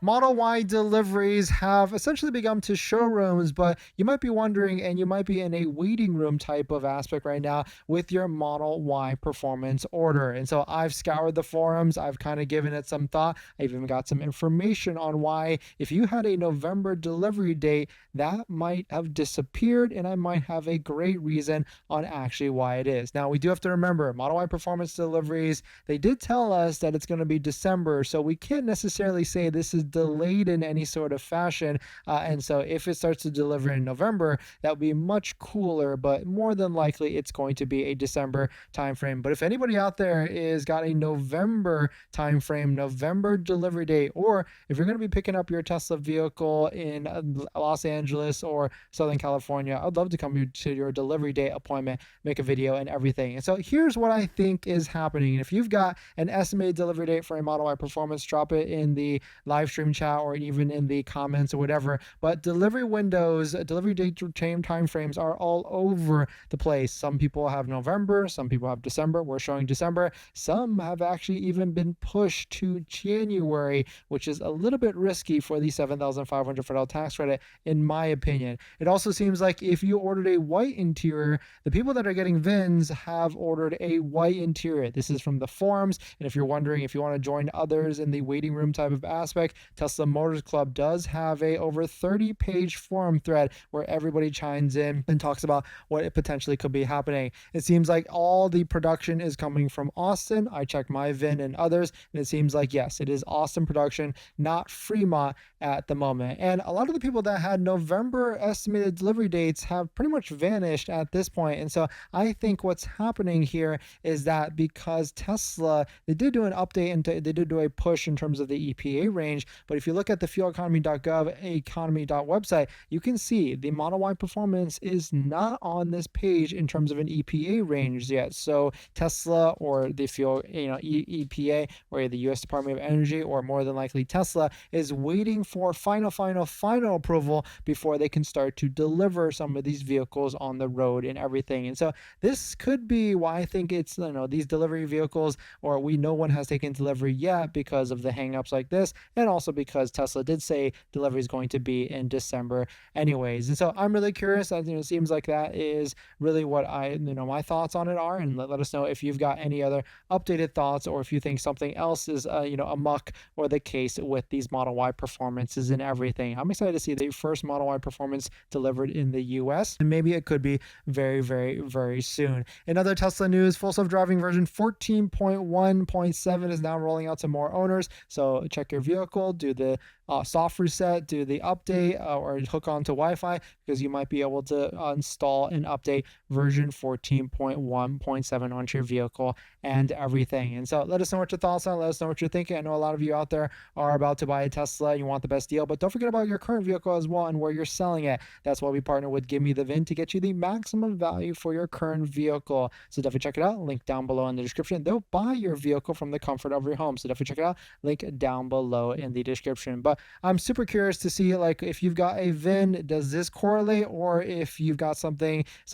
Model Y deliveries have essentially become to showrooms, but you might be wondering, and you might be in a waiting room type of aspect right now with your Model Y performance order. And so I've scoured the forums, I've kind of given it some thought. I've even got some information on why, if you had a November delivery date, that might have disappeared, and I might have a great reason on actually why it is. Now, we do have to remember Model Y performance deliveries, they did tell us that it's going to be December, so we can't necessarily say this is delayed in any sort of fashion. And so if it starts to deliver in November, that would be much cooler, but more than likely it's going to be a December timeframe. But if anybody out there is got a November timeframe, November delivery date, or if you're going to be picking up your Tesla vehicle in Los Angeles or Southern California, I'd love to come to your delivery date appointment, make a video and everything. And so here's what I think is happening. And if you've got an estimated delivery date for a Model Y performance, drop it in the live stream chat or even in the comments or whatever. But delivery windows, delivery date time frames are all over the place. Some people have November, some people have December. We're showing December. Some have actually even been pushed to January, which is a little bit risky for the $7,500 federal tax credit, in my opinion. It also seems like if you ordered a white interior, the people that are getting VINs have ordered a white interior. This is from the forums. And if you're wondering if you want to join others in the waiting room type of aspect, Tesla Motors Club does have a over 30-page forum thread where everybody chimes in and talks about what it potentially could be happening. It seems like all the production is coming from Austin. I checked my VIN and others, and it seems like, yes, it is Austin production, not Fremont at the moment. And a lot of the people that had November estimated delivery dates have pretty much vanished at this point. And so I think what's happening here is that because Tesla, they did do an update and they did do a push in terms of the EPA range, but if you look at the fueleconomy.gov economy.website, you can see the Model Y performance is not on this page in terms of an EPA range yet. So Tesla or the fuel, EPA or the US Department of Energy, or more than likely Tesla, is waiting for final approval before they can start to deliver some of these vehicles on the road and everything. And so this could be why I think it's, these delivery vehicles, or we no one has taken delivery yet because of the hangups like this, and also because Tesla did say delivery is going to be in December anyways. And so I'm really curious. It seems like that is really what my thoughts on it are, and let us know if you've got any other updated thoughts, or if you think something else is amok or the case with these Model Y performances and everything. I'm excited to see the first Model Y performance delivered in the US, and maybe it could be very, very, very soon. In other Tesla news, full self-driving version 14.1.7 is now rolling out to more owners. So check your vehicle, do the soft reset, do the update, or hook onto Wi-Fi, because you might be able to install and update version 14.1.7 onto your vehicle and everything. And so let us know what your thoughts are. Let us know what you're thinking. I know a lot of you out there are about to buy a Tesla. You want the best deal, but don't forget about your current vehicle as well and where you're selling it. That's why we partner with Give Me the VIN to get you the maximum value for your current vehicle. So definitely check it out. Link down below in the description. They'll buy your vehicle from the comfort of your home. So definitely check it out. Link down below in the description. But I'm super curious to see, if you've got a VIN, does this correlate, or if you've got some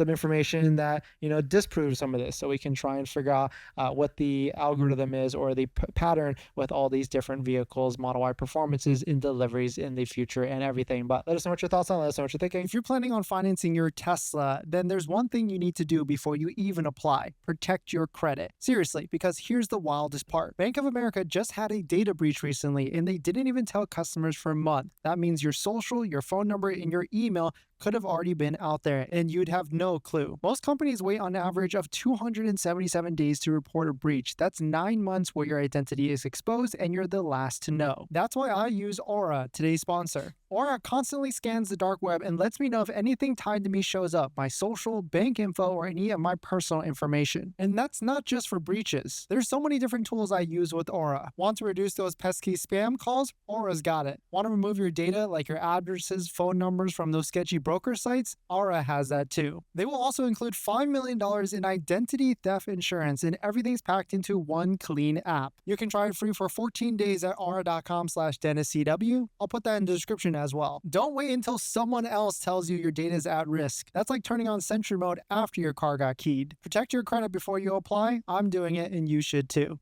information that disproves some of this, so we can try and figure out what the algorithm is, or the pattern with all these different vehicles, Model Y performances in deliveries in the future and everything. But let us know what your thoughts are. Let us know what you're thinking. If you're planning on financing your Tesla, then there's one thing you need to do before you even apply: protect your credit. Seriously, because here's the wildest part. Bank of America just had a data breach recently, and they didn't even tell customers for a month. That means your social, your phone number, and your email could have already been out there, and you'd have no clue. Most companies wait on average of 277 days to report a breach. That's 9 months where your identity is exposed and you're the last to know. That's why I use Aura, today's sponsor. Aura constantly scans the dark web and lets me know if anything tied to me shows up: my social, bank info, or any of my personal information. And that's not just for breaches. There's so many different tools I use with Aura. Want to reduce those pesky spam calls? Aura's got it. Want to remove your data, like your addresses, phone numbers, from those sketchy broker sites? Aura has that too. They will also include $5 million in identity theft insurance, and everything's packed into one clean app. You can try it free for 14 days at aura.com/DennisCW. I'll put that in the description as well. Don't wait until someone else tells you your data is at risk. That's like turning on Sentry mode after your car got keyed. Protect your credit before you apply. I'm doing it, and you should too.